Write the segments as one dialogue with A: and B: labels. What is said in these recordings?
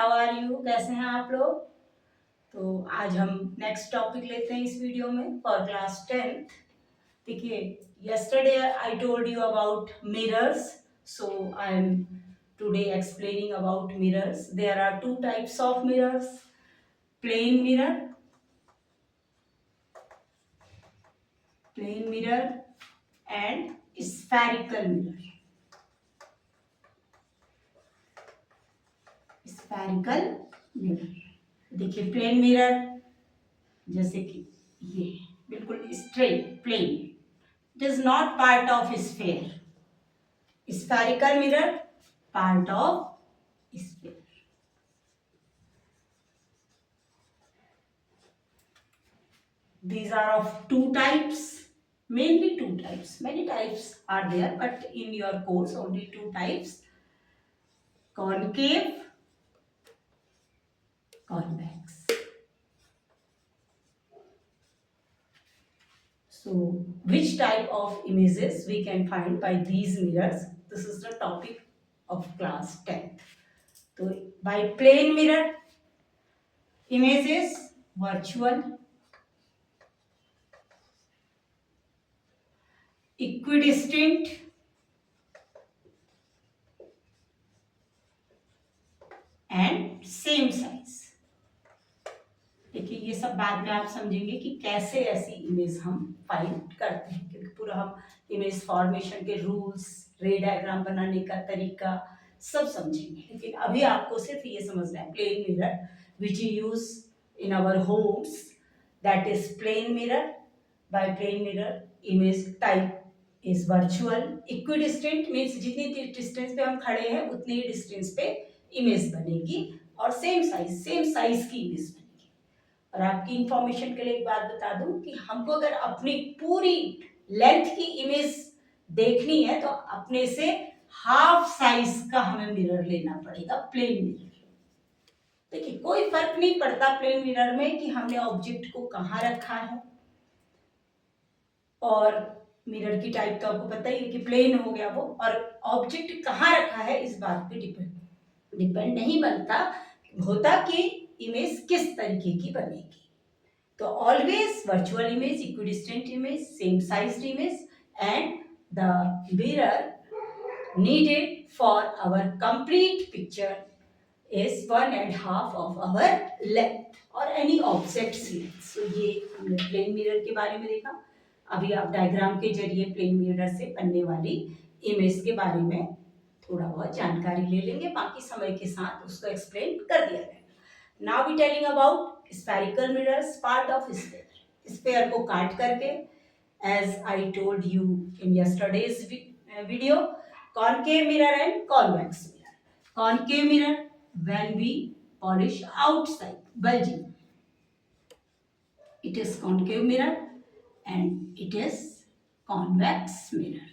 A: How are you, कैसे हैं आप लोग। तो आज हम नेक्स्ट टॉपिक लेते हैं इस वीडियो में फॉर क्लास 10th। देखिए, yesterday I told you about mirrors, so I am today explaining about mirrors. There are two types of mirrors: plain mirror and spherical mirror. Spherical mirror, देखिए plane mirror जैसे कि ये बिल्कुल straight plane, it is not part of sphere. Spherical mirror part of sphere. These are of two types, mainly two types. Many types are there, but in your course only two types: concave, convex. So which type of images we can find by these mirrors? This is the topic of class 10th. So by plane mirror, images virtual, equidistant, and same size. देखिए, ये सब बाद में आप समझेंगे कि कैसे ऐसी इमेज हम फाइंड करते हैं, क्योंकि पूरा हम इमेज फॉर्मेशन के रूल्स, रे डायग्राम बनाने का तरीका सब समझेंगे. लेकिन अभी आपको सिर्फ ये समझना है plane mirror which you use in our homes, that is plane mirror. By plane mirror image type is virtual. Equidistant means जितनी डिस्टेंस पे हम खड़े हैं उतनी ही डिस्टेंस पे इमेज बनेगी, और सेम साइज की इमेज बनेगी. और आपकी इंफॉर्मेशन के लिए एक बात बता दूं कि हमको अगर अपनी पूरी लेंथ की इमेज देखनी है तो अपने से हाफ साइज का हमें मिरर लेना पड़ेगा, प्लेन मिरर. देखिए, कोई फर्क नहीं पड़ता प्लेन मिरर में कि हमने ऑब्जेक्ट को कहाँ रखा है, और मिरर की टाइप तो आपको पता ही है कि प्लेन हो गया वो, और ऑब्जेक्ट कहाँ रखा है इस बात पे डिपेंड नहीं बनता, होता कि इमेज किस तरीके की बनेगी. तो always virtual image, equidistant image, same sized image, and the mirror needed for our complete picture is 1.5 of our length or any object's length. So ये हमने प्लेन मिरर के बारे में देखा. अभी आप डायग्राम के जरिए प्लेन मिरर से बनने वाली इमेज के बारे में थोड़ा बहुत जानकारी ले लेंगे, बाकी समय के साथ उसको एक्सप्लेन कर दिया जाएगा. Now we telling about spherical mirrors, part of sphere. Sphere को काट करके, as I told you in yesterday's video, concave mirror and convex mirror. Concave mirror when we polish outside, bulging, it is concave mirror, and it is convex mirror.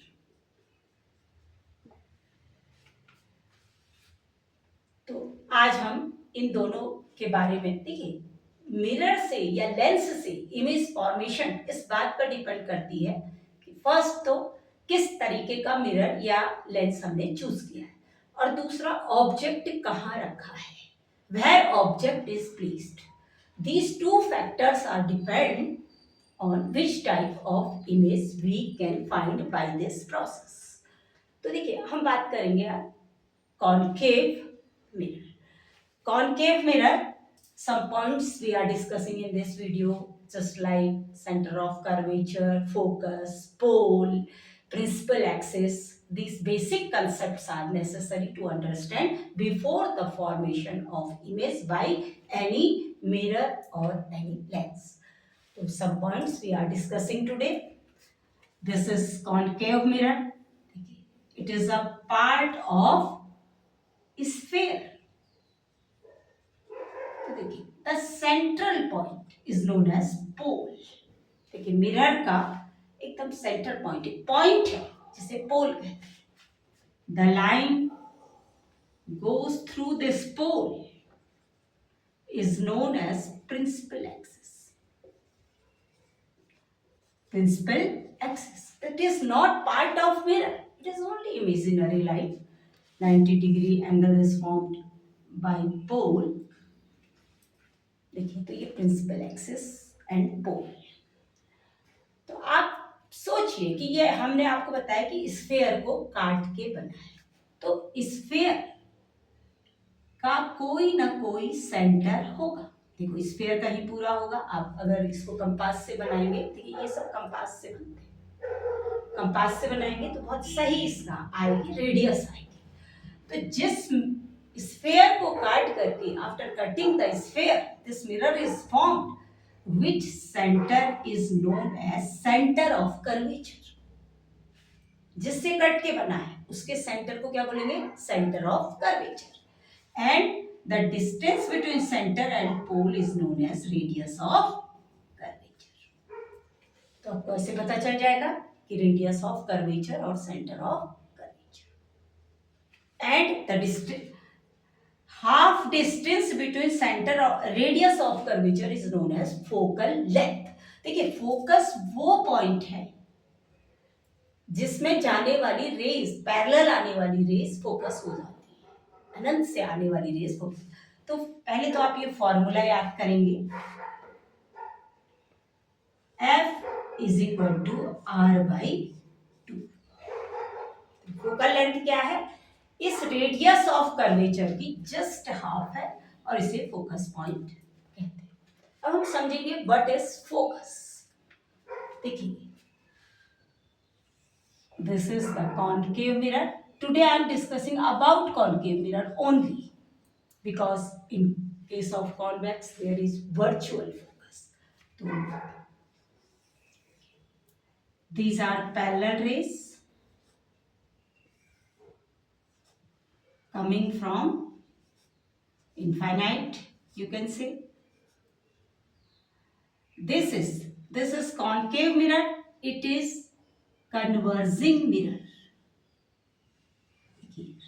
A: तो आज हम इन दोनों के बारे में देखिए, मिरर से या लेंस से इमेज फॉर्मेशन इस बात पर डिपेंड करती है कि फर्स्ट तो किस तरीके का मिरर या लेंस हमने चूज किया है, और दूसरा ऑब्जेक्ट कहाँ रखा है, where object is placed. These two factors are depend on which type of image we can find by this process. तो देखिए, हम बात करेंगे concave mirror. Concave mirror, some points we are discussing in this video, just like center of curvature, focus, pole, principal axis. These basic concepts are necessary to understand before the formation of image by any mirror or any lens. So some points we are discussing today. This is concave mirror. It is a part of sphere. तो देखिए, the central point is known as pole. देखिए, mirror का एकदम centre point, एक point है जिसे pole कहते हैं. The line goes through this pole is known as principal axis. Principal axis, it is not part of mirror, it is only imaginary line. 90 degree angle is formed by pole, देखिए तो ये principal axis and pole. तो आप सोचिए कि ये हमने आपको बताया कि स्फेयर को काट के बना है, तो स्फेयर का कोई ना कोई सेंटर होगा। देखो स्फेयर का ही पूरा होगा, आप अगर इसको कंपास से बनाएंगे, देखिए ये सब कंपास से बनते हैं, कंपास से बनाएंगे तो बहुत सही इसका आएगी, रेडियस आएगी। तो जिस स्फेयर को काट करके, after cutting the sphere, this mirror is formed which centre is known as centre of curvature. जिससे कट के बना है उसके सेंटर को क्या बोलेंगे, centre of curvature. And the distance between centre and pole is known as radius of curvature. तो आपको ऐसे पता चल जाएगा कि रेडियस ऑफ कर्वेचर और centre of curvature. And the distance, half distance between centre और radius of curvature is known as focal length. देखिए फोकस वो पॉइंट है जिसमें जाने वाली रेज, पैरेलल आने वाली रेज फोकस हो जाती है, अनंत से आने वाली रेज फोकस। तो पहले तो आप ये फॉर्मूला याद करेंगे, F is equal to R by 2। Focal length क्या है, इस रेडियस ऑफ कर्वेचर की जस्ट हाफ है और इसे फोकस पॉइंट कहते हैं। अब हम समझेंगे व्हाट इज फोकस। देखिए this is the concave mirror. Today I am discussing about concave mirror only, because in case of convex there is virtual focus. So these are parallel rays coming from infinite, you can say. This is concave mirror, it is converging mirror,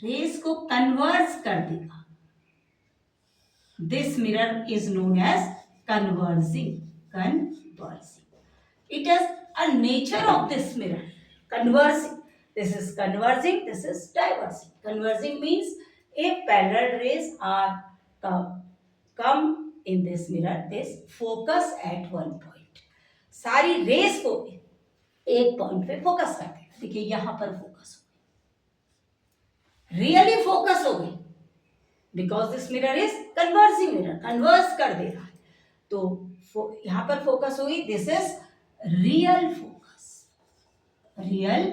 A: rays को converge कर देगा। This mirror is known as converging, it is a nature of this mirror, converging. This is converging, this is diverging. Converging means if parallel rays are come in this mirror, this focus at one point, सारी race को एक point पे focus करते हैं। देखिए यहां पर focus हो गई, रियली फोकस हो गई, because this mirror is conversing mirror, converse कर दे रहा है, तो यहां पर फोकस होगी। This is real focus, real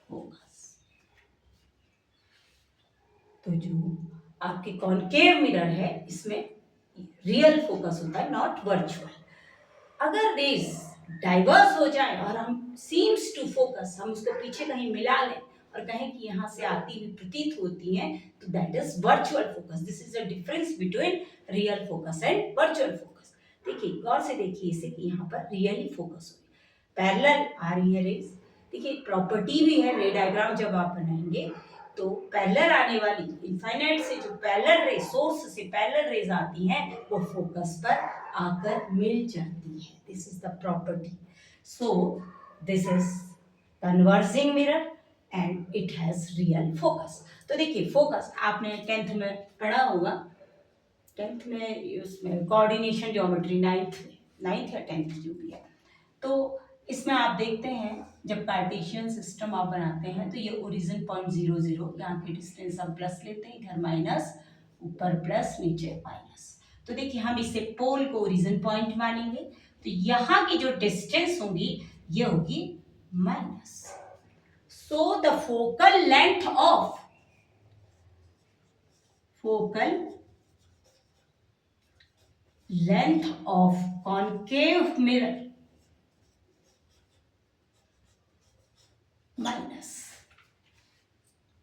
A: focus. तो जो आपके कॉनकेव मिरर है इसमें रियल फोकस होता है, नॉट वर्चुअल। अगर रेस डाइवर्स हो जाए और हम सीम्स टू फोकस, हम उसको पीछे कहीं मिला लें और कहें कि यहाँ से आती हुई प्रतीत होती हैं, तो that is virtual focus. This is the difference between real focus and virtual focus. देखिए गौर से देखिए इसे कि यहाँ पर रियली फोकस हो रही, पैरेलल आ रही है रेस। देखिए प्रॉपर्टी भी है, रे डायग्राम जब आप बनाएंगे तो पैरेलल आने वाली, इनफाइनाइट से जो पैरेलल रे, सोर्स से पैरेलल रेज आती हैं, वो फोकस पर आकर मिल जाती है। This is the property. So this is converging mirror and it has real focus. तो देखिए फोकस आपने 10th में पढ़ा होगा, 10th में उसमें कोऑर्डिनेशन ज्योमेट्री, 9th या 10th जो भी है, तो इसमें आप देखते हैं जब कार्टेशियन सिस्टम आप बनाते हैं तो ये ओरिजिन पॉइंट 0 0, यहाँ की डिस्टेंस हम प्लस लेते हैं, इधर माइनस, ऊपर प्लस, नीचे माइनस। तो देखिए हम इसे पोल को ओरिजिन पॉइंट मानेंगे, तो यहाँ की जो डिस्टेंस होगी ये होगी minus. So the focal length of concave mirror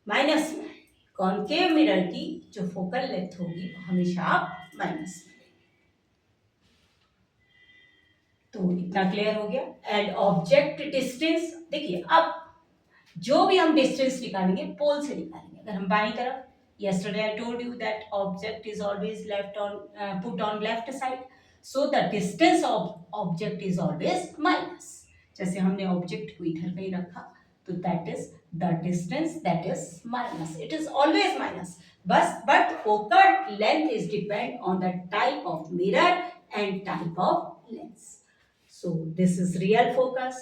A: minus में, कॉनकेव मिरर की जो फोकल लेंथ होगी हमेशा आप माइनस में। तो इतना क्लियर हो गया। एंड ऑब्जेक्ट डिस्टेंस, देखिए अब जो भी हम डिस्टेंस निकालेंगे पोल से निकालेंगे। अगर हम बाई तरफ, yesterday I told you that object is always put on left side, so the distance of object is always minus। जैसे हमने ऑब्जेक्ट को इधर कहीं रखा तो that is the distance, that is minus, it is always minus। बस but focal length is depend on the type of mirror and type of lens. So this is real focus,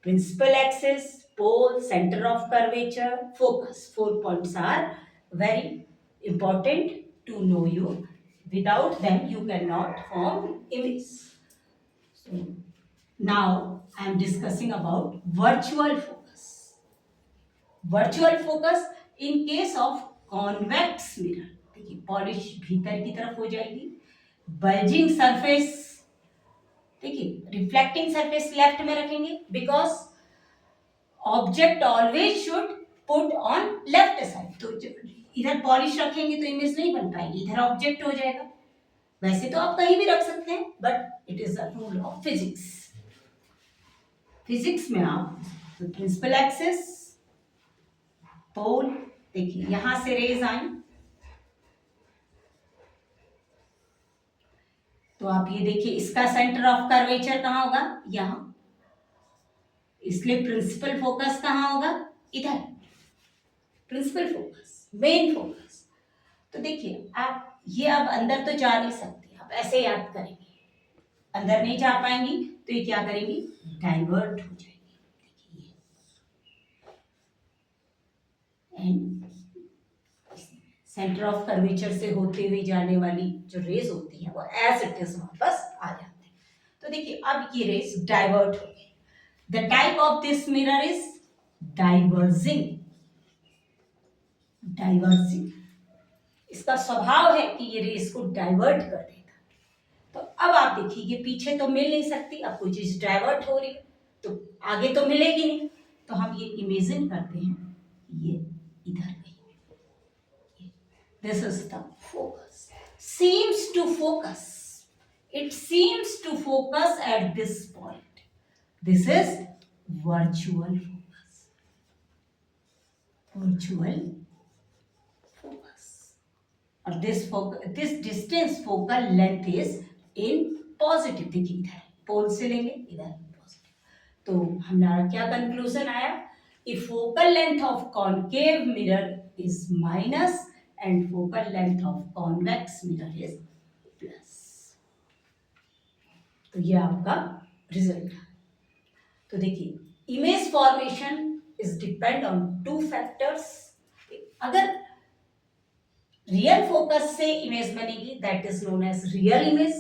A: principal axis, pole, center of curvature, focus. 4 points are very important to know you. Without them, you cannot form image. So now I am discussing about virtual focus. Virtual focus in case of convex mirror. देखिए polish भीतर की तरफ हो जाएगी, bulging surface, देखिए reflecting surface left में रखेंगे because object always should put on left side. तो इधर पॉलिश रखेंगे तो इमेज नहीं बन पाएगी, इधर ऑब्जेक्ट हो जाएगा. वैसे तो आप कहीं भी रख सकते हैं but it is a rule of physics. Physics में आप प्रिंसिपल एक्सिस, पोल, देखिए यहां से रेज आई तो आप ये देखिए इसका सेंटर ऑफ कर्वेचर कहां होगा, यहां. इसलिए प्रिंसिपल फोकस कहां होगा, इधर. Principal focus, main focus. तो देखिए आप ये अब अंदर तो जा नहीं सकते, आप ऐसे याद करेंगे. अंदर नहीं जा पाएंगी तो ये क्या करेंगी, डाइवर्ट हो जाएगी. देखिए एंड सेंटर ऑफ कर्वेचर से होते हुए जाने वाली जो रेज होती है वो एज इट इज वापस आ जाते हैं. तो देखिए अब ये रेज डाइवर्ट हो गई. The type of this mirror is diverging. Diverging इसका स्वभाव है कि ये रेस को डाइवर्ट कर देगा. तो अब आप देखिए ये पीछे तो मिल नहीं सकती, अब कोई चीज डाइवर्ट हो रही तो आगे तो मिलेगी नहीं. तो हम ये इमेजिन करते हैं ये इधर गई. This is the focus. Seems to focus, it seems to focus at this point. This is virtual focus. Virtual और this distance focal length is in positive. देखिए इधर पोल से लेंगे इधर पॉजिटिव. तो हमारा क्या कंक्लूजन आया, if focal length of concave mirror is minus and focal length of convex mirror is plus. तो ये आपका रिजल्ट है. तो देखिए image formation is depend on 2 factors. अगर रियल फोकस से इमेज बनेगी that is known as real image.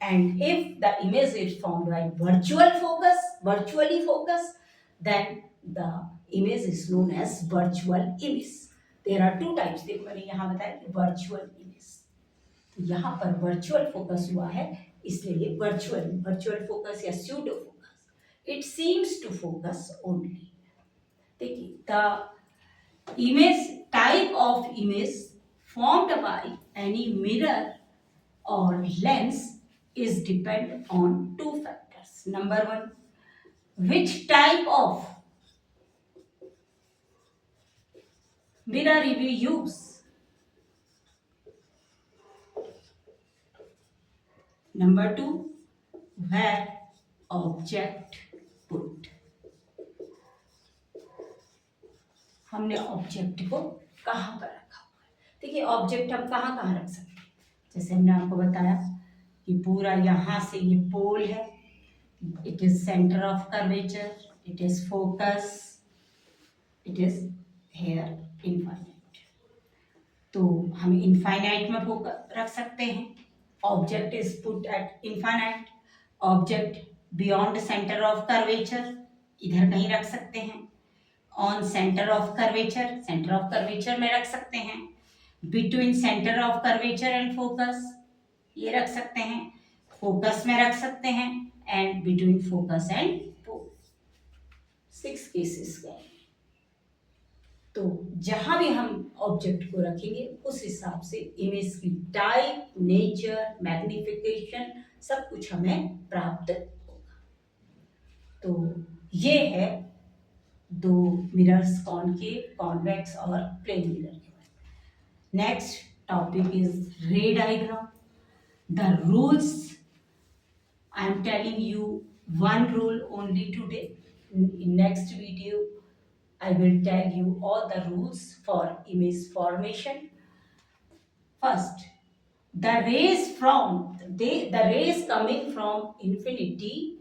A: And if the image is formed by virtual focus, virtually focus, then the image is known as virtual image. There are 2 types. देखो मैंने यहाँ बताया कि virtual image. तो यहाँ पर virtual focus हुआ है इसलिए वर्चुअल फोकस या pseudo focus. It seems to focus only. देखिए the image, type of image formed by any mirror or lens is depend on 2 factors. Number 1, which type of mirror we use. Number 2, where object put. हमने object को कहां पर रखा. देखिए object हम कहाँ कहाँ रख सकते हैं. जैसे हमने आपको बताया कि पूरा यहाँ से ये पोल है, it is centre of curvature, it is focus, it is here infinite. तो हम इनफाइनाइट में फोकस रख सकते हैं. Object is put at infinite. Object beyond centre of curvature, इधर कहीं रख सकते हैं. On centre of curvature, centre of curvature में रख सकते हैं. Between centre of curvature and focus, ये रख सकते हैं. फोकस में रख सकते हैं. And between focus and pole. 6 cases गए. तो जहां भी हम ऑब्जेक्ट को रखेंगे उस हिसाब से इमेज की टाइप, नेचर, मैग्निफिकेशन सब कुछ हमें प्राप्त होगा. तो ये है 2 मिरर्स, कॉनकेव, कॉन्वेक्स और plane mirror. Next topic is ray diagram. The rules, I am telling you one rule only today. In next video, I will tell you all the rules for image formation. First, the rays coming from infinity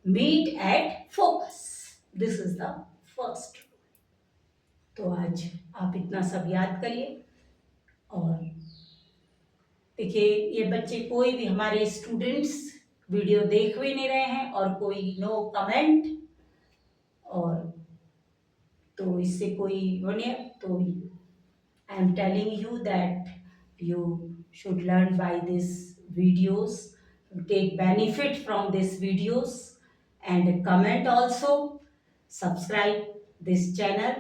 A: meet at focus. This is the first. तो आज आप इतना सब याद करिए। और देखिए, ये बच्चे कोई भी हमारे स्टूडेंट्स वीडियो देख भी नहीं रहे हैं और कोई नो कमेंट, और तो इससे कोई बने, तो I am telling you that you should learn by these videos, take benefit from these videos, and comment also, subscribe this channel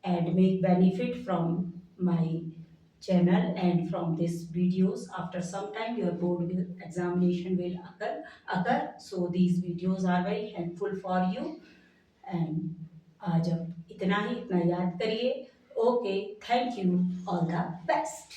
A: and make benefit from my channel and from these videos. After some time your examination will occur, so these videos are very helpful for you. And आज अब इतना ही, इतना याद करिए। Okay, thank you, all the best.